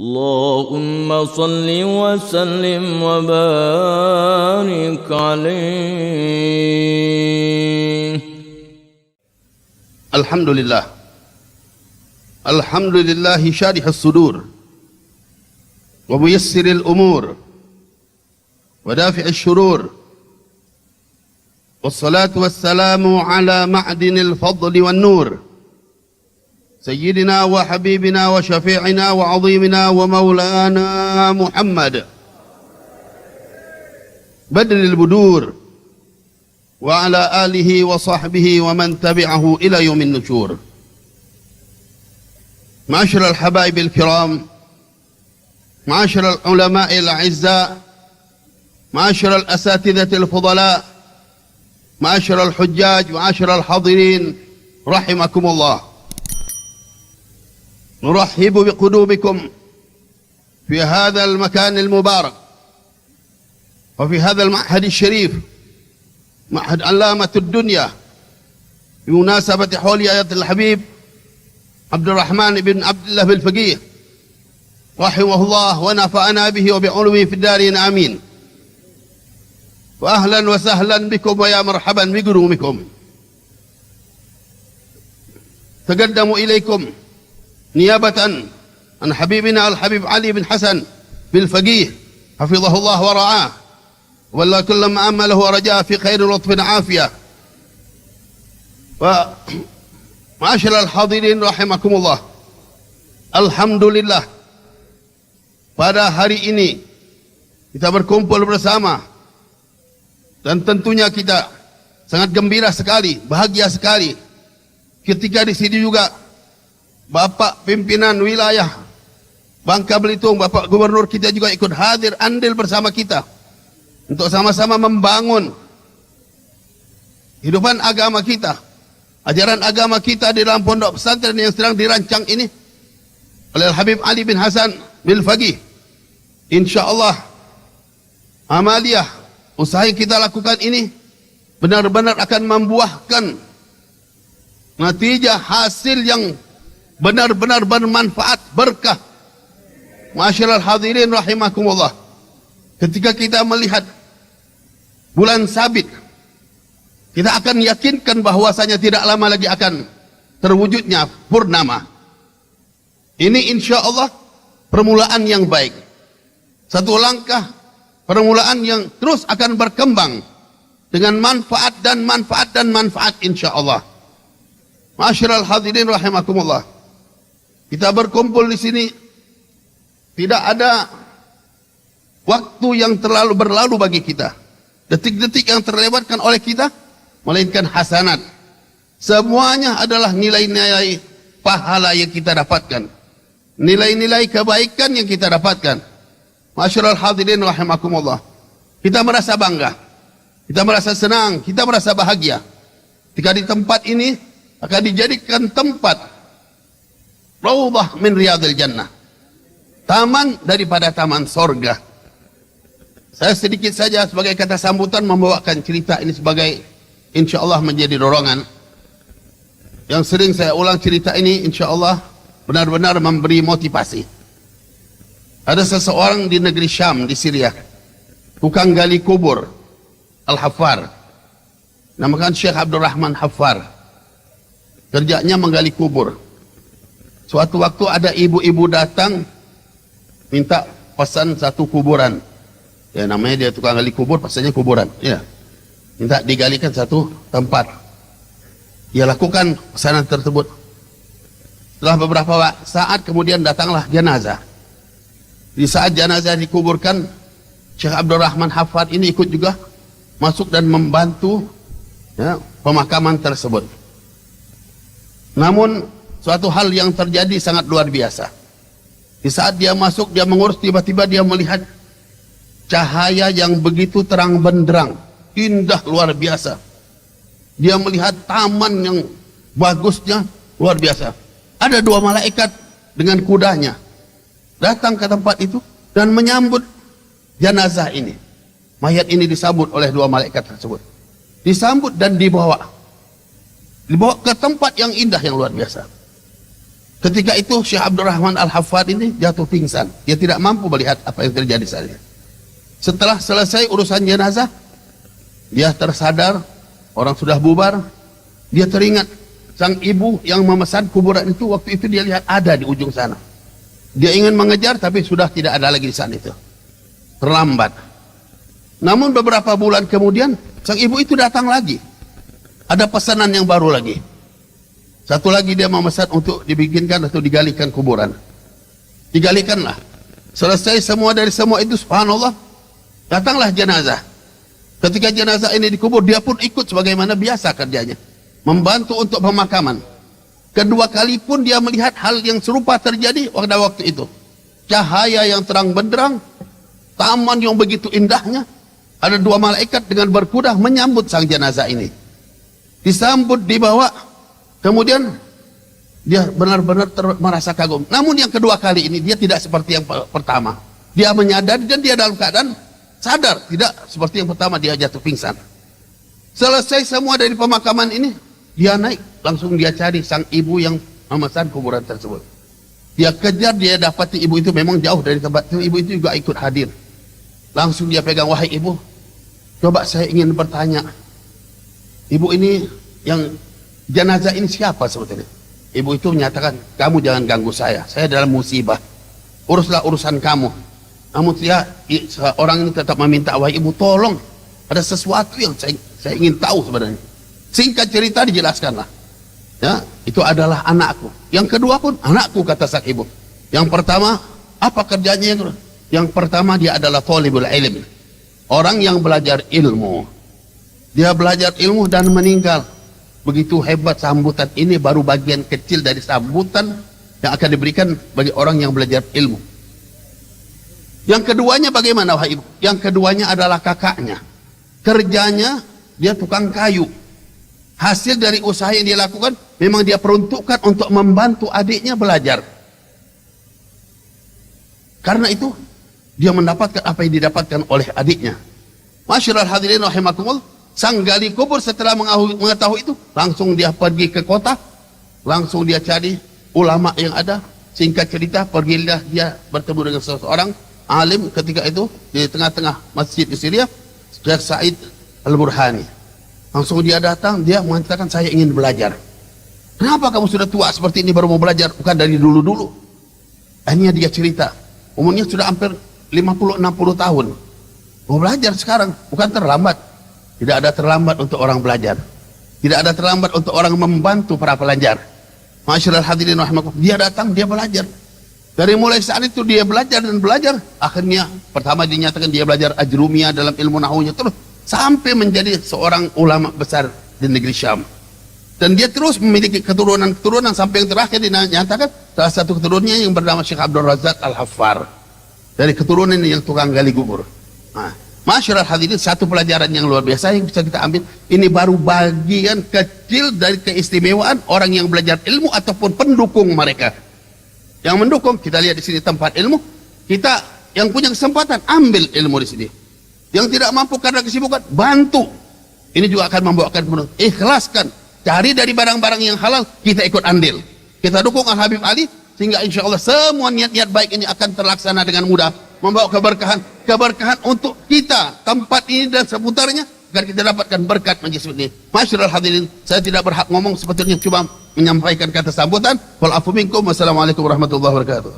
اللهم صل وسلم وبارك عليه. الحمد لله شارح الصدور وميسر الأمور ودافع الشرور، والصلاة والسلام على معدن الفضل والنور سيدنا وحبيبنا وشفيعنا وعظيمنا ومولانا محمد بدر البدور، وعلى آله وصحبه ومن تبعه إلى يوم النشور. معاشر الحبايب الكرام، معاشر العلماء الأعزاء، معاشر الأساتذة الفضلاء، معاشر الحجاج، معاشر الحاضرين، رحمكم الله. نرحب بقدومكم في هذا المكان المبارك وفي هذا المعهد الشريف، معهد علامة الدنيا، بمناسبة حول آية الحبيب عبد الرحمن بن عبد الله بالفقيه رحمه الله ونفعنا به وبعلومه في الدارين آمين. وأهلا وسهلا بكم ويا مرحبا بقدومكم. تقدموا إليكم نيابة عن حبيبنا الحبيب علي بن حسن بالفقيه حفظه الله ورعاه، والله كل ما أمله ورجاه في خير لطف عافية. ومعاشر الحاضرين رحمكم الله، alhamdulillah pada hari ini kita berkumpul bersama, dan tentunya kita sangat gembira sekali, bahagia sekali ketika di sini juga Bapak pimpinan wilayah Bangka Belitung, Bapak Gubernur kita juga ikut hadir andil bersama kita untuk sama-sama membangun kehidupan agama kita, ajaran agama kita di dalam pondok pesantren yang sedang dirancang ini oleh Habib Ali bin Hasan bil Faqih. InsyaAllah amaliyah usaha yang kita lakukan ini benar-benar akan membuahkan natijah hasil yang benar-benar bermanfaat, berkah. Ma'asyiral hadirin rahimakumullah, ketika kita melihat bulan sabit, kita akan yakinkan bahwasanya tidak lama lagi akan terwujudnya purnama. Ini insya Allah permulaan yang baik, satu langkah permulaan yang terus akan berkembang dengan manfaat dan manfaat dan manfaat insya Allah. Ma'asyiral hadirin rahimakumullah, kita berkumpul di sini tidak ada waktu yang terlalu berlalu bagi kita, detik-detik yang terlewatkan oleh kita, melainkan hasanat. Semuanya adalah nilai-nilai pahala yang kita dapatkan, nilai-nilai kebaikan yang kita dapatkan. Ma'asyiral hadirin rahimakumullah, kita merasa bangga, kita merasa senang, kita merasa bahagia ketika di tempat ini akan dijadikan tempat Raudhah min Riyadil Jannah, taman daripada taman sorga. Saya sedikit saja sebagai kata sambutan membawakan cerita ini sebagai insya Allah menjadi dorongan. Yang sering saya ulang cerita ini insya Allah benar-benar memberi motivasi. Ada seseorang di negeri Syam di Syria, tukang gali kubur, Al-Haffar, namakan Syekh Abdurrahman Haffar. Kerjanya menggali kubur. Suatu waktu ada ibu-ibu datang minta pesan satu kuburan. Ya, namanya dia tukang gali kubur, pesannya kuburan. Ya, minta digalikan satu tempat. Dia lakukan pesanan tersebut. Setelah beberapa saat kemudian datanglah jenazah. Di saat jenazah dikuburkan, Syekh Abdurrahman Haffar ini ikut juga masuk dan membantu ya, pemakaman tersebut. Namun suatu hal yang terjadi sangat luar biasa. Di saat dia masuk, dia mengurus, tiba-tiba dia melihat cahaya yang begitu terang benderang, indah luar biasa. Dia melihat taman yang bagusnya luar biasa. Ada dua malaikat dengan kudanya datang ke tempat itu dan menyambut jenazah ini. Mayat ini disambut oleh dua malaikat tersebut. Disambut dan dibawa ke tempat yang indah yang luar biasa. Ketika itu Syekh Abdurrahman Al-Haffad ini jatuh pingsan. Dia tidak mampu melihat apa yang terjadi saat ini. Setelah selesai urusan jenazah, dia tersadar, orang sudah bubar. Dia teringat sang ibu yang memesan kuburan itu, waktu itu dia lihat ada di ujung sana. Dia ingin mengejar tapi sudah tidak ada lagi di sana itu. Terlambat. Namun beberapa bulan kemudian sang ibu itu datang lagi. Ada pesanan yang baru lagi. Satu lagi dia memesan untuk dibikinkan atau digalikan kuburan. Digalikanlah. Selesai semua dari semua itu, subhanallah, datanglah jenazah. Ketika jenazah ini dikubur, dia pun ikut sebagaimana biasa kerjanya, membantu untuk pemakaman. Kedua kali pun dia melihat hal yang serupa terjadi pada waktu itu. Cahaya yang terang benderang, taman yang begitu indahnya, ada dua malaikat dengan berkuda menyambut sang jenazah ini. Disambut, dibawa. Kemudian dia benar-benar merasa kagum. Namun yang kedua kali ini dia tidak seperti yang pertama. Dia menyadari dan dia dalam keadaan sadar, tidak seperti yang pertama dia jatuh pingsan. Selesai semua dari pemakaman ini, dia naik, langsung dia cari sang ibu yang memesan kuburan tersebut. Dia kejar, dia dapati ibu itu memang jauh dari tempat itu. Ibu itu juga ikut hadir. Langsung dia pegang, wahai ibu, coba saya ingin bertanya, ibu ini yang jenazah ini siapa sebetulnya? Ibu itu menyatakan, kamu jangan ganggu saya dalam musibah, uruslah urusan kamu. Namun orang ini tetap meminta, wahai ibu, tolong, ada sesuatu yang saya ingin tahu sebenarnya. Singkat cerita dijelaskanlah, ya, itu adalah anakku. Yang kedua pun anakku, kata sang ibu. Yang pertama, apa kerjanya? Yang pertama, dia adalah thalibul ilm, orang yang belajar ilmu. Dia belajar ilmu dan meninggal. Begitu hebat sambutan ini, baru bagian kecil dari sambutan yang akan diberikan bagi orang yang belajar ilmu. Yang keduanya bagaimana, wahai ibu? Yang keduanya adalah kakaknya. Kerjanya dia tukang kayu. Hasil dari usaha yang dia lakukan memang dia peruntukkan untuk membantu adiknya belajar. Karena itu dia mendapatkan apa yang didapatkan oleh adiknya. Masyiral hadirin rahimakumullah. Sang gali kubur setelah mengetahui itu, langsung dia pergi ke kota, langsung dia cari ulama yang ada. Singkat cerita, pergilah dia bertemu dengan seseorang alim ketika itu di tengah-tengah masjid di Syria, Syekh Said Al-Burhani. Langsung dia datang, dia mengatakan, saya ingin belajar. Kenapa kamu sudah tua seperti ini baru mau belajar? Bukan dari dulu-dulu. Akhirnya dia cerita, umurnya sudah hampir 50-60 tahun. Mau belajar sekarang, bukan terlambat. Tidak ada terlambat untuk orang belajar. Tidak ada terlambat untuk orang membantu para pelajar. Masyarul hadirin rahimakumullah. Dia datang, dia belajar. Dari mulai saat itu dia belajar dan belajar. Akhirnya pertama dinyatakan dia belajar ajrumiyah dalam ilmu nahunya, terus sampai menjadi seorang ulama besar di negeri Syam. Dan dia terus memiliki keturunan-keturunan sampai yang terakhir dinyatakan salah satu keturunannya yang bernama Syekh Abdul Razak Al-Haffar. Dari keturunan yang tukang gali kubur. Nah, masyarakat hadirin, satu pelajaran yang luar biasa yang bisa kita ambil. Ini baru bagian kecil dari keistimewaan orang yang belajar ilmu ataupun pendukung mereka. Yang mendukung, kita lihat di sini tempat ilmu. Kita yang punya kesempatan ambil ilmu di sini. Yang tidak mampu karena kesibukan, bantu. Ini juga akan membawakan kemenangan. Ikhlaskan, cari dari barang-barang yang halal, kita ikut andil. Kita dukung Al-Habib Ali sehingga insya Allah semua niat-niat baik ini akan terlaksana dengan mudah, membawa keberkahan untuk kita, tempat ini dan seputarnya, agar kita dapatkan berkat majlis ini. Masyarul hadirin, saya tidak berhak ngomong, sebetulnya cuma menyampaikan kata sambutan. Wal afu minkum, wassalamualaikum warahmatullahi wabarakatuh.